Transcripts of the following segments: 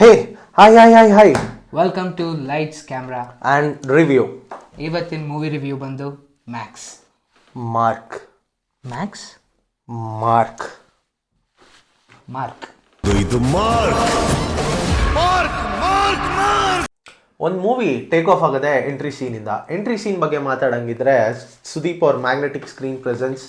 Hey hi welcome to lights camera and review. ಇವತ್ತಿನ movie review ಬಂದು Max. Mark Max Mark Mark ಒಂದು movie take off ಆಗದೆ entry scene ಬಗ್ಗೆ ಮಾತಾಡಂಗಿದ್ರೆ ಸುದೀಪ್ ಅವ್ರ ಮ್ಯಾಗ್ನೆಟಿಕ್ ಸ್ಕ್ರೀನ್ ಪ್ರೆಸೆನ್ಸ್,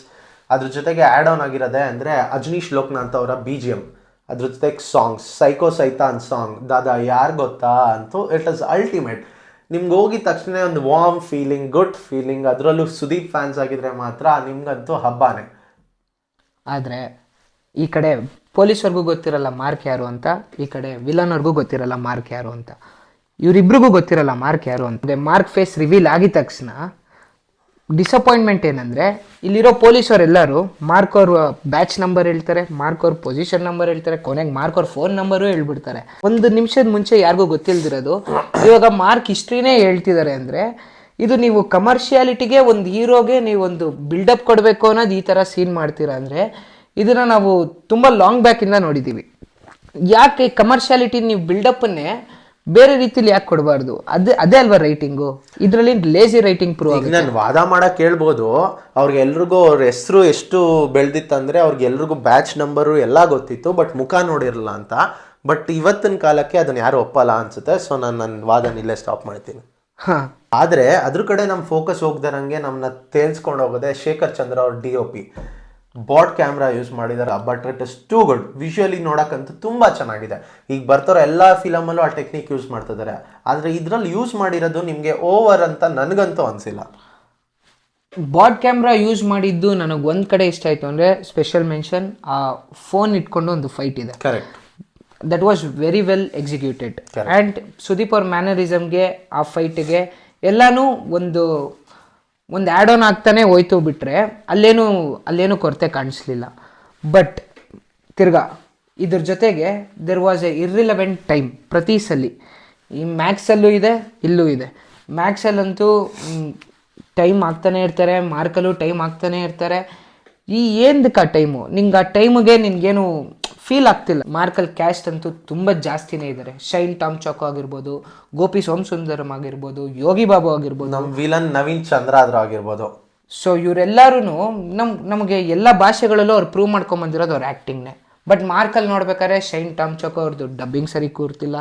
ಅದ್ರ ಜೊತೆಗೆ ಆ್ಯಡ್ ಆನ್ ಆಗಿರೋದೆ ಅಂದರೆ ಅಜನೀಶ್ ಲೋಕನಾಥ್ ಅವರ BGM, ಅದ್ರ ಜೊತೆಗೆ ಸಾಂಗ್ಸ್ ಸೈಕೋ ಸೈತಾನ್ ಸಾಂಗ್ ದಾದಾ ಯಾರು ಗೊತ್ತಾ ಅಂತೂ ಇಟ್ ಇಸ್ ಅಲ್ಟಿಮೇಟ್. ನಿಮ್ಗೆ ಹೋಗಿದ ತಕ್ಷಣ ಒಂದು ವಾರ್ಮ್ ಫೀಲಿಂಗ್, ಗುಡ್ ಫೀಲಿಂಗ್. ಅದರಲ್ಲೂ ಸುದೀಪ್ ಫ್ಯಾನ್ಸ್ ಆಗಿದ್ರೆ ಮಾತ್ರ ನಿಮ್ಗಂತೂ ಹಬ್ಬಾನೆ. ಆದರೆ ಈ ಕಡೆ ಪೊಲೀಸ್ವರೆಗೂ ಗೊತ್ತಿರಲ್ಲ ಮಾರ್ಕ್ ಯಾರು ಅಂತ, ಈ ಕಡೆ ವಿಲನ್ವರೆಗೂ ಗೊತ್ತಿರಲ್ಲ ಮಾರ್ಕ್ ಯಾರು ಅಂತ, ಇವರಿಬ್ರಿಗೂ ಗೊತ್ತಿರಲ್ಲ ಮಾರ್ಕ್ ಯಾರು ಅಂತ. ಮಾರ್ಕ್ ಫೇಸ್ ರಿವೀಲ್ ಆಗಿದ ತಕ್ಷಣ ಡಿಸಪಾಯಿಂಟ್ಮೆಂಟ್ ಏನಂದರೆ, ಇಲ್ಲಿರೋ ಪೊಲೀಸವರೆಲ್ಲರೂ ಮಾರ್ಕ್ ಅವ್ರ ಬ್ಯಾಚ್ ನಂಬರ್ ಹೇಳ್ತಾರೆ, ಮಾರ್ಕ್ ಅವ್ರ ಪೊಸಿಷನ್ ನಂಬರ್ ಹೇಳ್ತಾರೆ, ಕೊನೆಗೆ ಮಾರ್ಕ್ ಅವ್ರ ಫೋನ್ ನಂಬರು ಹೇಳ್ಬಿಡ್ತಾರೆ. ಒಂದು ನಿಮಿಷದ ಮುಂಚೆ ಯಾರಿಗೂ ಗೊತ್ತಿಲ್ದಿರೋದು ಇವಾಗ ಮಾರ್ಕ್ ಹಿಸ್ಟ್ರಿನೇ ಹೇಳ್ತಿದ್ದಾರೆ ಅಂದರೆ, ಇದು ನೀವು ಕಮರ್ಷಿಯಾಲಿಟಿಗೆ ಒಂದು ಹೀರೋಗೆ ನೀವೊಂದು ಬಿಲ್ಡಪ್ ಕೊಡಬೇಕು ಅನ್ನೋದು ಈ ಥರ ಸೀನ್ ಮಾಡ್ತೀರಾ ಅಂದರೆ, ಇದನ್ನು ನಾವು ತುಂಬ ಲಾಂಗ್ ಬ್ಯಾಕಿಂದ ನೋಡಿದ್ದೀವಿ. ಯಾಕೆ ಕಮರ್ಷಿಯಾಲಿಟಿ ನೀವು ಬಿಲ್ಡಪ್ಪನ್ನೇ ಬೇರೆ ರೀತಿಲಿ ಯಾಕೆ ಕೊಡಬಾರ್ದು? ಅದೇ ಅಲ್ವಾ ರೈಟಿಂಗು. ಇದರಲ್ಲಿ ಲೇಜಿ ರೈಟಿಂಗ್ ಪ್ರೂವ್ ಆಗುತ್ತೆ. ನಾನು ವಾದ ಮಾಡಕ್ಕೆ ಹೇಳ್ಬೋದು, ಅವ್ರಿಗೆಲ್ರಿಗೂ ಅವ್ರ ಹೆಸರು ಎಷ್ಟು ಬೆಳೆದಿತ್ತಂದರೆ ಅವ್ರಿಗೆಲ್ರಿಗೂ ಬ್ಯಾಚ್ ನಂಬರು ಎಲ್ಲ ಗೊತ್ತಿತ್ತು, ಬಟ್ ಮುಖ ನೋಡಿರಲ್ಲ ಅಂತ. ಬಟ್ ಇವತ್ತಿನ ಕಾಲಕ್ಕೆ ಅದನ್ನ ಯಾರು ಒಪ್ಪಲ್ಲ ಅನ್ಸುತ್ತೆ. ಸೊ ನಾನು ನನ್ನ ವಾದನ ಇಲ್ಲೇ ಸ್ಟಾಪ್ ಮಾಡ್ತೀನಿ. ಆದರೆ ಅದ್ರ ಕಡೆ ನಮ್ಮ ಫೋಕಸ್ ಹೋಗ್ದಾರಂಗೆ ನಮ್ಮನ್ನ ತೇಲ್ಸ್ಕೊಂಡು ಹೋಗೋದೆ ಶೇಖರ್ ಚಂದ್ರ ಅವ್ರ DOP. ಬಾಟ್ ಕ್ಯಾಮ್ರಾ ಯೂಸ್ ಮಾಡಿದಾರೆ, but it is too good. Visually ನೋಡೋಕ್ಕಂತೂ ತುಂಬ ಚೆನ್ನಾಗಿದೆ. ಈಗ ಬರ್ತಾರೋ ಎಲ್ಲ ಫಿಲಮಲ್ಲೂ ಆ ಟೆಕ್ನಿಕ್ ಯೂಸ್ ಮಾಡ್ತಿದ್ದಾರೆ, ಆದರೆ ಇದರಲ್ಲಿ ಯೂಸ್ ಮಾಡಿರೋದು ನಿಮಗೆ ಓವರ್ ಅಂತ ನನಗಂತೂ ಅನಿಸಿಲ್ಲ. ಬಾಟ್ ಕ್ಯಾಮ್ರಾ ಯೂಸ್ ಮಾಡಿದ್ದು ನನಗೆ ಒಂದು ಕಡೆ ಇಷ್ಟ ಆಯಿತು ಅಂದರೆ, ಸ್ಪೆಷಲ್ ಮೆನ್ಷನ್, ಆ ಫೋನ್ ಇಟ್ಕೊಂಡು ಒಂದು ಫೈಟ್ ಇದೆ. Correct, that was very well executed. And Sudeep ಅವ್ರ ಮ್ಯಾನರಿಸಮ್ಗೆ ಆ ಫೈಟ್ಗೆ ಎಲ್ಲನೂ ಒಂದು ಆ್ಯಡ್ ಆನ್ ಆಗ್ತಾನೆ ಹೋಯ್ತು. ಬಿಟ್ಟರೆ ಅಲ್ಲೇನು ಕೊರತೆ ಕಾಣಿಸ್ಲಿಲ್ಲ. ಬಟ್ ತಿರ್ಗಾ ಇದ್ರ ಜೊತೆಗೆ there was A irrelevant time ಪ್ರತಿ ಸಲ. ಈ ಮ್ಯಾಕ್ಸಲ್ಲೂ ಇದೆ, ಇಲ್ಲೂ ಇದೆ. ಮ್ಯಾಕ್ಸಲ್ಲಂತೂ ಟೈಮ್ ಆಗ್ತಾನೆ ಇರ್ತಾರೆ, ಮಾರ್ಕಲ್ಲೂ ಟೈಮ್ ಆಗ್ತಾನೆ ಇರ್ತಾರೆ. ಏನದಕ್ಕೆ ಆ ಟೈಮು? ನಿಂಗೆ ಆ ಟೈಮಿಗೆ ನಿನ್ಗೇನು ಫೀಲ್ ಆಗ್ತಿಲ್ಲ. ಮಾರ್ಕಲ್ ಕ್ಯಾಸ್ಟ್ ಅಂತೂ ತುಂಬ ಜಾಸ್ತಿನೇ ಇದ್ದಾರೆ. ಶೈನ್ ಟಾಮ್ ಚಾಕೋ ಆಗಿರ್ಬೋದು, ಗೋಪಿ ಸೋಮಸುಂದರಂ ಆಗಿರ್ಬೋದು, ಯೋಗಿ ಬಾಬು ಆಗಿರ್ಬೋದು, ನಮ್ಮ ವಿಲನ್ ನವೀನ್ ಚಂದ್ರ ಆದ್ರೂ ಆಗಿರ್ಬೋದು. ಸೊ ಇವರೆಲ್ಲರೂ ನಮಗೆ ಎಲ್ಲ ಭಾಷೆಗಳಲ್ಲೂ ಅವ್ರು ಪ್ರೂವ್ ಮಾಡ್ಕೊಂಬಂದಿರೋದು ಅವ್ರ ಆ್ಯಕ್ಟಿಂಗ್ನೇ. ಬಟ್ ಮಾರ್ಕಲ್ಲಿ ನೋಡ್ಬೇಕಾದ್ರೆ ಶೈನ್ ಟಾಮ್ ಚಾಕೋ ಅವ್ರದ್ದು ಡಬ್ಬಿಂಗ್ ಸರಿ ಕೂರ್ತಿಲ್ಲ.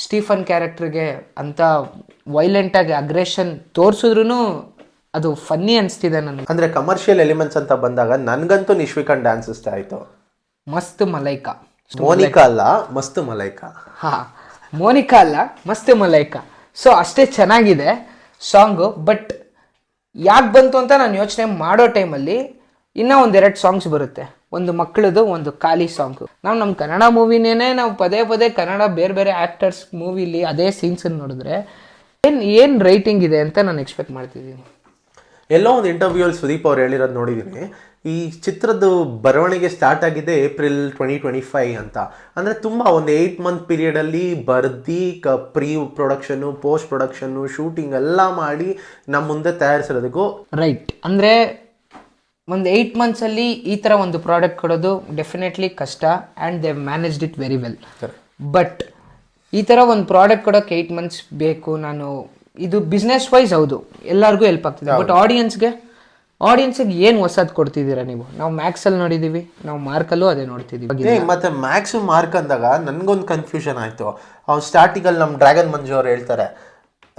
ಸ್ಟೀಫನ್ ಕ್ಯಾರೆಕ್ಟರ್ಗೆ ಅಂಥ ವೈಲೆಂಟಾಗಿ ಅಗ್ರೆಷನ್ ತೋರಿಸಿದ್ರು ಅದು ಫನ್ನಿ ಅನಿಸ್ತಿದೆ ನನಗೆ. ಅಂದರೆ ಕಮರ್ಷಿಯಲ್ ಎಲಿಮೆಂಟ್ಸ್ ಅಂತ ಬಂದಾಗ ನನಗಂತೂ ನಿಶ್ವಿಕನ್ ಡ್ಯಾನ್ಸ್ ಇಷ್ಟ ಆಯಿತು. ಮಸ್ತ್ ಮಲೈಕಾ, ಮೋನಿಕಾ ಅಲ್ಲ ಮಸ್ತ್ ಮಲೈಕಾ. ಮೋನಿಕಾ ಅಲ್ಲ ಮಸ್ತ್ ಮಲೈಕಾ. ಸೊ ಅಷ್ಟೇ ಚೆನ್ನಾಗಿದೆ ಸಾಂಗು. ಬಟ್ ಯಾಕೆ ಬಂತು ಅಂತ ನಾನು ಯೋಚನೆ ಮಾಡೋ ಟೈಮಲ್ಲಿ ಇನ್ನೂ ಒಂದೆರಡು ಸಾಂಗ್ಸ್ ಬರುತ್ತೆ. ಒಂದು ಮಕ್ಕಳದು, ಒಂದು ಖಾಲಿ ಸಾಂಗು. ನಮ್ಮ ಕನ್ನಡ ಮೂವಿನೇ ನಾವು ಪದೇ ಪದೇ ಕನ್ನಡ ಬೇರೆ ಬೇರೆ ಆ್ಯಕ್ಟರ್ಸ್ ಮೂವಿಲಿ ಅದೇ ಸೀನ್ಸನ್ನು ನೋಡಿದ್ರೆ ಏನು ರೈಟಿಂಗ್ ಇದೆ ಅಂತ ನಾನು ಎಕ್ಸ್ಪೆಕ್ಟ್ ಮಾಡ್ತಿದ್ದೀನಿ. ಎಲ್ಲೋ ಒಂದು ಇಂಟರ್ವ್ಯೂಲ್ಲಿ ಸುದೀಪ್ ಅವ್ರು ಹೇಳಿರೋದು ನೋಡಿದ್ದೀನಿ. ಈ ಚಿತ್ರದ್ದು ಬರವಣಿಗೆ ಸ್ಟಾರ್ಟ್ ಆಗಿದೆ ಏಪ್ರಿಲ್ 2025 ಅಂತ. ಅಂದರೆ ತುಂಬ ಒಂದು 8 ಮಂತ್ ಪೀರಿಯಡಲ್ಲಿ ಬರ್ದು pre production, post production, shooting ಎಲ್ಲ ಮಾಡಿ ನಮ್ಮ ಮುಂದೆ ತಯಾರಿಸಿರೋದಕ್ಕೂ ರೈಟ್. ಅಂದರೆ ಒಂದು 8 ಮಂತ್ಸಲ್ಲಿ ಈ ಥರ ಒಂದು ಪ್ರಾಡಕ್ಟ್ ಕೊಡೋದು ಡೆಫಿನೆಟ್ಲಿ ಕಷ್ಟ. And they managed it very well. But ಈ ಥರ ಒಂದು ಪ್ರಾಡಕ್ಟ್ ಕೊಡೋಕ್ಕೆ 8 ಮಂತ್ಸ್ ಬೇಕು. ಇದು ಬಿಸ್ನೆಸ್ ವೈಸ್ ಹೌದು ಎಲ್ಲರಿಗೂ ಹೆಲ್ಪ್ ಆಗ್ತಿದೆ. ಬಟ್ ಆಡಿಯನ್ಸ್ಗೆ ಏನು ಹೊಸದು ಕೊಡ್ತಿದ್ದೀರಾ ನೀವು? ನಾವು ಮ್ಯಾಕ್ಸಲ್ಲಿ ನೋಡಿದ್ದೀವಿ, ನಾವು ಮಾರ್ಕಲ್ಲೂ ಅದೇ ನೋಡ್ತಿದ್ದೀವಿ. ಮತ್ತೆ ಮ್ಯಾಕ್ಸು ಮಾರ್ಕ್ ಅಂದಾಗ ನನಗೊಂದು ಕನ್ಫ್ಯೂಷನ್ ಆಯಿತು. ಅವ್ನು ಸ್ಟಾರ್ಟಿಂಗಲ್ಲಿ ನಮ್ಮ ಡ್ರ್ಯಾಗನ್ ಮಂಜು ಅವ್ರು ಹೇಳ್ತಾರೆ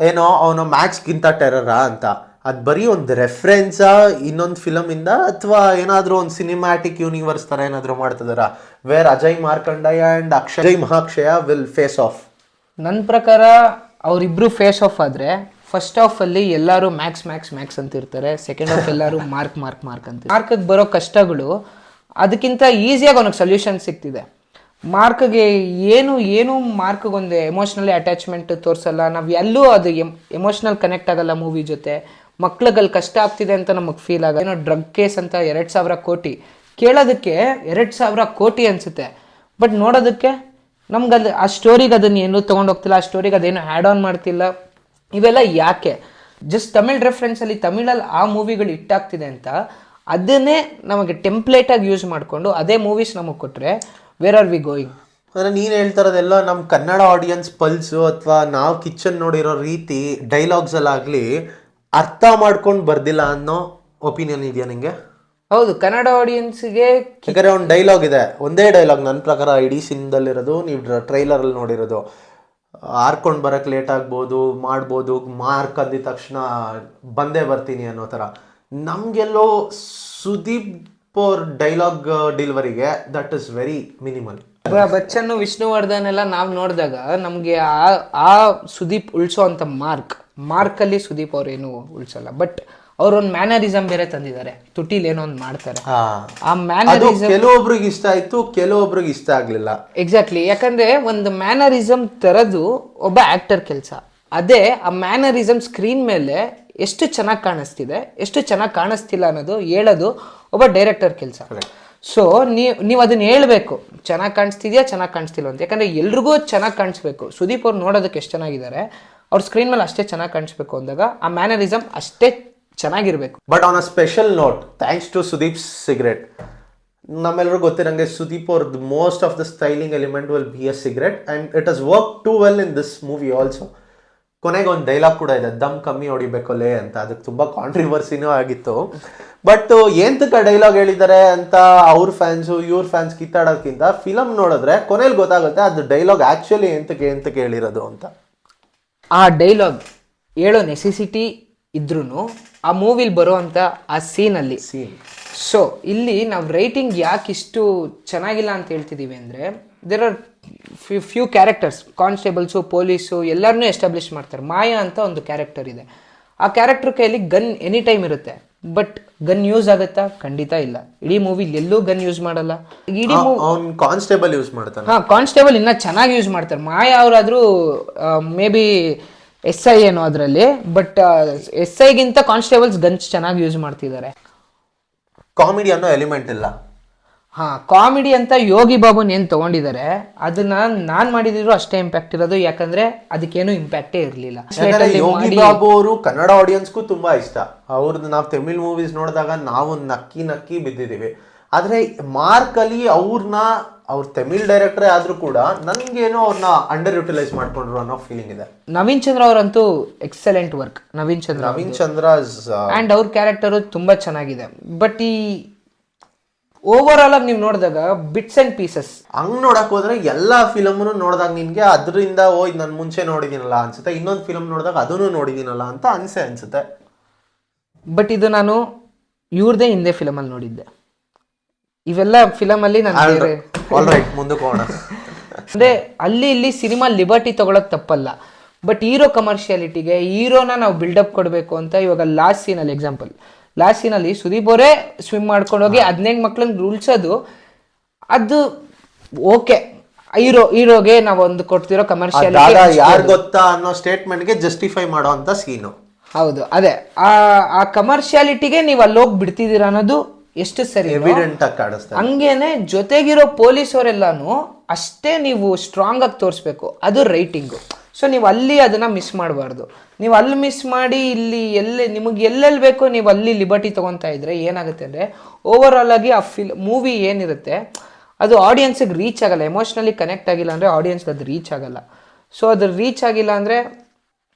ಏನೋ ಅವನು ಮ್ಯಾಕ್ಸ್ಗಿಂತ ಟೆರರಾ ಅಂತ. ಅದು ಬರೀ ಒಂದು ರೆಫರೆನ್ಸಾ ಇನ್ನೊಂದು ಫಿಲಮಿಂದ, ಅಥವಾ ಏನಾದರೂ ಒಂದು ಸಿನಿಮ್ಯಾಟಿಕ್ ಯೂನಿವರ್ಸ್ ಥರ ಏನಾದರೂ ಮಾಡ್ತಿದಾರಾ where Ajay Markandayya and Akshay Mahakshaya will face off? ನನ್ನ ಪ್ರಕಾರ ಅವರಿಬ್ಬರು ಫೇಸ್ ಆಫ್ ಆದರೆ ಫಸ್ಟ್ ಹಾಫಲ್ಲಿ ಎಲ್ಲರೂ ಮ್ಯಾಕ್ಸ್ ಅಂತ ಇರ್ತಾರೆ, ಸೆಕೆಂಡ್ ಹಾಫ್ ಎಲ್ಲರೂ ಮಾರ್ಕ್ ಅಂತ. ಮಾರ್ಕಿಗೆ ಬರೋ ಕಷ್ಟಗಳು ಅದಕ್ಕಿಂತ ಈಸಿಯಾಗಿ ಅವನಿಗೆ ಸೊಲ್ಯೂಷನ್ ಸಿಗ್ತಿದೆ. ಮಾರ್ಕ್ಗೆ ಏನು ಮಾರ್ಕ್ಗೆ ಒಂದು ಎಮೋಷ್ನಲಿ ಅಟ್ಯಾಚ್ಮೆಂಟ್ ತೋರಿಸಲ್ಲ. ನಾವು ಎಲ್ಲೂ ಅದು ಎಮೋಷ್ನಲ್ ಕನೆಕ್ಟ್ ಆಗಲ್ಲ ಮೂವಿ ಜೊತೆ. ಮಕ್ಳಿಗಲ್ಲಿ ಕಷ್ಟ ಆಗ್ತಿದೆ ಅಂತ ನಮಗೆ ಫೀಲ್ ಆಗಲ್ಲ. ಏನೋ ಡ್ರಗ್ ಕೇಸ್ ಅಂತ 2,000 ಕೋಟಿ ಕೇಳೋದಕ್ಕೆ 2,000 ಕೋಟಿ ಅನಿಸುತ್ತೆ. ಬಟ್ ನೋಡೋದಕ್ಕೆ ನಮ್ಗದು ಆ ಸ್ಟೋರಿಗೆ ಅದನ್ನು ಏನೂ ತೊಗೊಂಡೋಗ್ತಿಲ್ಲ, ಆ ಸ್ಟೋರಿಗೆ ಅದೇನು ಆ್ಯಡ್ ಆನ್ ಮಾಡ್ತಿಲ್ಲ. ಇವೆಲ್ಲ ಯಾಕೆ? ಜಸ್ಟ್ ತಮಿಳ್ ರೆಫರೆನ್ಸಲ್ಲಿ ತಮಿಳಲ್ಲಿ ಆ ಮೂವಿಗಳು ಹಿಟ್ಟಾಗ್ತಿದೆ ಅಂತ ಅದನ್ನೇ ನಮಗೆ ಟೆಂಪ್ಲೇಟಾಗಿ ಯೂಸ್ ಮಾಡಿಕೊಂಡು ಅದೇ ಮೂವೀಸ್ ನಮಗೆ ಕೊಟ್ಟರೆ ವೇರ್ ಆರ್ ವಿ ಗೋಯಿಂಗ್? ಅಂದರೆ ನೀನು ಹೇಳ್ತಾ ಇರೋದೆಲ್ಲ ನಮ್ಮ ಕನ್ನಡ ಆಡಿಯನ್ಸ್ ಪಲ್ಸು ಅಥವಾ ನಾವು ಕಿಚನ್ ನೋಡಿರೋ ರೀತಿ ಡೈಲಾಗ್ಸಲ್ಲಾಗಲಿ ಅರ್ಥ ಮಾಡ್ಕೊಂಡು ಬರ್ದಿಲ್ಲ ಅನ್ನೋ ಒಪಿನಿಯನ್ ಇದೆಯಾ ನಿಂಗೆ? ಹೌದು, ಕನ್ನಡ ಆಡಿಯನ್ಸ್ಗೆ ಯಾಕಂದರೆ ಒಂದು ಡೈಲಾಗ್ ಇದೆ, ಒಂದೇ ಡೈಲಾಗ್ ನನ್ನ ಪ್ರಕಾರ ಇಡೀ ಸಿನಿಮಾದಲ್ಲಿರೋದು, ನೀವು ಟ್ರೈಲರಲ್ಲಿ ನೋಡಿರೋದು. ಹಾರ್ಕೊಂಡು ಬರೋಕ್ಕೆ ಲೇಟ್ ಆಗ್ಬೋದು, ಮಾಡ್ಬೋದು, ಮಾರ್ಕ್ ಅಂದಿದ ತಕ್ಷಣ ಬಂದೇ ಬರ್ತೀನಿ ಅನ್ನೋ ಥರ. ನಮಗೆಲ್ಲೋ ಸುದೀಪ್ ಅವ್ರ ಡೈಲಾಗ್ ಡೆಲಿವರಿಗೆ that is very minimal. Bachchan, Vishnuvardhan ಎಲ್ಲ ನಾವು ನೋಡಿದಾಗ ನಮಗೆ ಆ ಸುದೀಪ್ ಉಳ್ಸೋ ಅಂತ ಮಾರ್ಕಲ್ಲಿ ಸುದೀಪ್ ಅವ್ರೇನು ಉಳ್ಸಲ್ಲ. ಬಟ್ ಅವ್ರೊಂದು ಮ್ಯಾನರಿಸಮ್ ಬೇರೆ ತಂದಿದ್ದಾರೆ, ತುಟಿಲ್ ಏನೋ ಒಂದು ಮಾಡ್ತಾರೆ. ಆ ಮ್ಯಾನರಿಸಮ್ ಕೆಲವೊಬ್ರಿಗೆ ಇಷ್ಟ ಆಯ್ತು, ಕೆಲವೊಬ್ರಿಗೆ ಇಷ್ಟ ಆಗ್ಲಿಲ್ಲ. ಎಕ್ಸಾಕ್ಟ್ಲಿ, ಯಾಕಂದ್ರೆ ಒಂದು ಮ್ಯಾನರಿಸಮ್ ತರದು ಒಬ್ಬ ಆಕ್ಟರ್ ಕೆಲಸ. ಅದೇ ಆ ಮ್ಯಾನರಿಸಮ್ ಸ್ಕ್ರೀನ್ ಮೇಲೆ ಎಷ್ಟು ಚೆನ್ನಾಗಿ ಕಾಣಿಸ್ತಿದೆ, ಎಷ್ಟು ಚೆನ್ನಾಗಿ ಕಾಣಿಸ್ತಿಲ್ಲ ಅನ್ನೋದು ಹೇಳೋದು ಒಬ್ಬ ಡೈರೆಕ್ಟರ್ ಕೆಲಸ. ಸೊ ನೀವು ಅದನ್ನ ಹೇಳ್ಬೇಕು, ಚೆನ್ನಾಗಿ ಕಾಣಿಸ್ತಿದ್ಯಾ, ಚೆನ್ನಾಗಿ ಕಾಣಿಸ್ತಿಲ್ಲ ಅಂತ. ಯಾಕಂದ್ರೆ ಎಲ್ರಿಗೂ ಚೆನ್ನಾಗಿ ಕಾಣಿಸ್ಬೇಕು. ಸುದೀಪ್ ಅವ್ರು ನೋಡೋದಕ್ಕೆ ಎಷ್ಟು ಚೆನ್ನಾಗಿದ್ದಾರೆ, ಅವ್ರ ಸ್ಕ್ರೀನ್ ಮೇಲೆ ಅಷ್ಟೇ ಚೆನ್ನಾಗಿ ಕಾಣಿಸ್ಬೇಕು ಅಂದಾಗ ಆ ಮ್ಯಾನರಿಸಮ್ ಅಷ್ಟೇ ಚೆನ್ನಾಗಿರ್ಬೇಕು. But on a special note, thanks to Sudeep cigarette, ನಮ್ಮೆಲ್ಲರಿಗೂ ಗೊತ್ತಿರಂಗೆ ಸುದೀಪ್ ಅವ್ರದ್ದು most of the styling element will be a cigarette and it has worked too well in this movie also. ಕೊನೆಗೆ ಒಂದು ಡೈಲಾಗ್ ಕೂಡ ಇದೆ, ದಮ್ ಕಮ್ಮಿ ಹೊಡಿಬೇಕಲ್ಲೇ ಅಂತ. ಅದಕ್ಕೆ ತುಂಬ ಕಾಂಟ್ರಿವರ್ಸಿನೂ ಆಗಿತ್ತು. ಬಟ್ ಎಂತಕ್ಕೆ ಡೈಲಾಗ್ ಹೇಳಿದ್ದಾರೆ ಅಂತ ಅವ್ರ ಫ್ಯಾನ್ಸು ಇವ್ರ ಫ್ಯಾನ್ಸ್ ಕಿತ್ತಾಡೋದ್ಕಿಂತ ಫಿಲಮ್ ನೋಡಿದ್ರೆ ಕೊನೆಯಲ್ಲಿ ಗೊತ್ತಾಗುತ್ತೆ ಅದು ಡೈಲಾಗ್ ಆ್ಯಕ್ಚುಲಿ ಎಂತಕ್ಕೆ ಹೇಳಿರೋದು ಅಂತ. ಆ ಡೈಲಾಗ್ ಹೇಳೋ ನೆಸೆಸಿಟಿ ಇದ್ರೂ ಆ ಮೂವಿಲಿ ಬರೋ ಅಂತ ಆ ಸೀನಲ್ಲಿ. ಸೊ ಇಲ್ಲಿ ನಾವು ರೈಟಿಂಗ್ ಯಾಕೆ ಇಷ್ಟು ಚೆನ್ನಾಗಿಲ್ಲ ಅಂತ ಹೇಳ್ತಿದ್ದೀವಿ ಅಂದರೆ, there are few characters, constables, police ಎಲ್ಲರನ್ನೂ ಎಸ್ಟಾಬ್ಲಿಷ್ ಮಾಡ್ತಾರೆ. ಮಾಯಾ ಅಂತ ಒಂದು ಕ್ಯಾರೆಕ್ಟರ್ ಇದೆ. ಆ ಕ್ಯಾರೆಕ್ಟರ್ ಕೈಯಲ್ಲಿ ಗನ್ ಎನಿ ಟೈಮ್ ಇರುತ್ತೆ, ಬಟ್ ಗನ್ ಯೂಸ್ ಆಗುತ್ತಾ? ಖಂಡಿತ ಇಲ್ಲ. ಇಡೀ ಮೂವಿಲಿ ಎಲ್ಲೂ ಗನ್ ಯೂಸ್ ಮಾಡಲ್ಲ. ಇಡೀ ಕಾನ್ಸ್ಟೇಬಲ್ ಯೂಸ್ ಮಾಡ್ತಾರೆ. ಕಾನ್ಸ್ಟೇಬಲ್ ಇನ್ನ ಚೆನ್ನಾಗಿ ಯೂಸ್ ಮಾಡ್ತಾರೆ. ಮಾಯಾ ಅವರಾದ್ರೂ ಮೇ ಬಿ SI ಏನೋ ಅದರಲ್ಲಿ, ಬಟ್ SIಗಿಂತ ಕಾನ್ಸ್ಟೇಬಲ್ಸ್ ಗನ್ಸ್ ಚೆನ್ನಾಗಿ ಯೂಸ್ ಮಾಡ್ತಿದ್ದಾರೆ. ಕಾಮಿಡಿ ಅನ್ನೋ ಎಲಿಮೆಂಟ್ ಇಲ್ಲ. ಕಾಮಿಡಿ ಅಂತ ಯೋಗಿ ಬಾಬುನ್ ಏನು ತಗೊಂಡಿದ್ದಾರೆ ಅದನ್ನ ನಾನು ಮಾಡಿದ್ರು ಅಷ್ಟೇ ಇಂಪ್ಯಾಕ್ಟ್ ಇರೋದು, ಯಾಕಂದ್ರೆ ಅದಕ್ಕೇನು ಇಂಪ್ಯಾಕ್ಟೇ ಇರಲಿಲ್ಲ. ಯೋಗಿ ಬಾಬು ಅವರು ಕನ್ನಡ ಆಡಿಯನ್ಸ್ಗೂ ತುಂಬಾ ಇಷ್ಟ. ಅವ್ರದ್ದು ನಾವು ತಮಿಳ್ ಮೂವೀಸ್ ನೋಡಿದಾಗ ನಾವು ನಕ್ಕಿ ಬಿದ್ದಿದ್ದೀವಿ. ಆದ್ರೆ ಮಾರ್ಕ್ ಅಲ್ಲಿ ಅವ್ರ ತಮಿಳ್ ಡೈರೆಕ್ಟರ್ ಆದ್ರೂ ಕೂಡ ನನ್ಗೇನೋ ಅವ್ರನ್ನ ಅಂಡರ್ ಯುಟಿಲೈಸ್ ಮಾಡ್ಕೊಂಡ್ರು ಅನ್ನೋ ಫೀಲಿಂಗ್ ಇದೆ. ನವೀನ್ ಚಂದ್ರ ಅವರಂತೂ excellent work. Naveen Chandra and ಅವ್ರ ಕ್ಯಾರೆಕ್ಟರ್ ತುಂಬಾ ಚೆನ್ನಾಗಿದೆ. ಬಟ್ ಈ ಓವರ್ ಆಲ್ ಆಗಿ ನೀವು ನೋಡಿದಾಗ ಬಿಟ್ಸ್ ಅಂಡ್ ಪೀಸಸ್ ಹಂಗ್ ನೋಡಕ್ ಹೋದ್ರೆ ಎಲ್ಲಾ ಫಿಲಮ್ ನೋಡಿದಾಗ ನಿನ್ಗೆ ಅದರಿಂದ ಇದು ನಾನು ಮುಂಚೆ ನೋಡಿದೀನಲ್ಲ ಅನ್ಸುತ್ತೆ, ಇನ್ನೊಂದು ಫಿಲಮ್ ನೋಡಿದಾಗ ಅದನ್ನು ನೋಡಿದೀನಲ್ಲ ಅಂತ ಅನ್ಸುತ್ತೆ. ಬಟ್ ಇದು ನಾನು ಇವ್ರದೇ ಹಿಂದೆ ಫಿಲಮ್ ಅಲ್ಲಿ ನೋಡಿದ್ದೆ. ಇವೆಲ್ಲ ಫಿಲಮ್ ಅಲ್ಲಿ ಮುಂದಕ್ಕೆ ಹೋಗೋಣ. ಅಂದ್ರೆ ಅಲ್ಲಿ ಇಲ್ಲಿ ಸಿನಿಮಾ ಲಿಬರ್ಟಿ ತಗೊಳಕ್ ತಪ್ಪಲ್ಲ, ಬಟ್ ಹೀರೋ ಕಮರ್ಷಿಯಾಲಿಟಿಗೆ ಹೀರೋನ ನಾವು ಬಿಲ್ಡಪ್ ಕೊಡಬೇಕು ಅಂತ. ಇವಾಗ ಲಾಸ್ಟ್ ಸೀನಲ್ಲಿ ಎಕ್ಸಾಂಪಲ್, ಲಾಸ್ಟ್ ಸೀನಲ್ಲಿ ಸುದೀಪ್ ಅವರೇ ಸ್ವಿಮ್ ಮಾಡ್ಕೊಂಡು ಹೋಗಿ 15 ಮಕ್ಳನ್ನ ಉಳ್ಸೋದು, ಅದು ಓಕೆ. ಹೀರೋಗೆ ನಾವು ಒಂದು ಕೊಡ್ತಿರೋ ಕಮರ್ಷಿಯಾಲಿಟಿ ಯಾರು ಗೊತ್ತಾ ಅನ್ನೋ ಸ್ಟೇಟ್ಮೆಂಟ್ಗೆ ಜಸ್ಟಿಫೈ ಮಾಡೋ ಅಂತ ಸೀನು. ಹೌದು, ಅದೇ ಆ ಕಮರ್ಷಿಯಾಲಿಟಿಗೆ ನೀವು ಅಲ್ಲಿ ಹೋಗಿ ಬಿಡ್ತಿದ್ದೀರಾ ಅನ್ನೋದು ಎಷ್ಟು ಸರಿ. ಎವಿಡೆಂಟ್ ಆಗಿ ಕಾಣಿಸ್ತಾರೆ. ಹಂಗೇನೆ ಜೊತೆಗಿರೋ ಪೊಲೀಸ್ ಅವರೆಲ್ಲಾನು ಅಷ್ಟೇ ನೀವು ಸ್ಟ್ರಾಂಗ್ ಆಗಿ ತೋರಿಸ್ಬೇಕು, ಅದು ರೈಟಿಂಗು. ಸೊ ನೀವು ಅಲ್ಲಿ ಅದನ್ನ ಮಿಸ್ ಮಾಡಬಾರ್ದು. ನೀವು ಅಲ್ಲಿ ಮಿಸ್ ಮಾಡಿ ಇಲ್ಲಿ ನಿಮಗೆ ಎಲ್ಲೆಲ್ಲಿ ಬೇಕೋ ನೀವು ಅಲ್ಲಿ ಲಿಬರ್ಟಿ ತೊಗೊತಾ ಇದ್ರೆ ಏನಾಗುತ್ತೆ ಅಂದರೆ, ಓವರ್ ಆಲ್ ಆಗಿ ಆ ಮೂವಿ ಏನಿರುತ್ತೆ ಅದು ಆಡಿಯನ್ಸಿಗೆ ರೀಚ್ ಆಗಲ್ಲ. ಎಮೋಷ್ನಲಿ ಕನೆಕ್ಟ್ ಆಗಿಲ್ಲ ಅಂದರೆ ಆಡಿಯನ್ಸ್ಗೆ ಅದು ರೀಚ್ ಆಗಲ್ಲ. ಸೊ ಅದು ರೀಚ್ ಆಗಿಲ್ಲ ಅಂದರೆ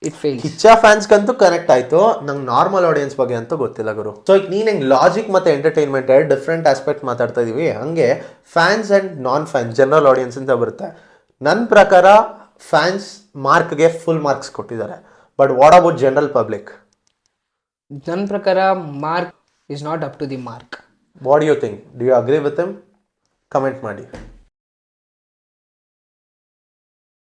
ಇಟ್ ಫೇಲ್. ಕಿಚ್ಚ ಫ್ಯಾನ್ಸ್ಗಂತೂ ಕನೆಕ್ಟ್ ಆಯ್ತು, ನಂಗೆ ನಾರ್ಮಲ್ ಆಡಿಯನ್ಸ್ ಬಗ್ಗೆ ಅಂತೂ ಗೊತ್ತಿಲ್ಲ ಗುರು. ಸೊ ಈಗ ನೀನು ಹೆಂಗೆ ಲಾಜಿಕ್ ಮತ್ತು ಎಂಟರ್ಟೈನ್ಮೆಂಟ್ ಡಿಫ್ರೆಂಟ್ ಆಸ್ಪೆಕ್ಟ್ ಮಾತಾಡ್ತಾ ಇದೀವಿ, ಹಂಗೆ fans and non fans, general audience ಅಂತ ಬರುತ್ತೆ. ನನ್ನ ಪ್ರಕಾರ ಫ್ಯಾನ್ಸ್ ಮಾರ್ಕ್ಗೆ ಫುಲ್ ಮಾರ್ಕ್ಸ್ ಕೊಟ್ಟಿದ್ದಾರೆ. But what about general public? ನನ್ನ ಪ್ರಕಾರ Mark is not up to the mark. What you think? Do you agree with him? Comment ಮಾಡಿ.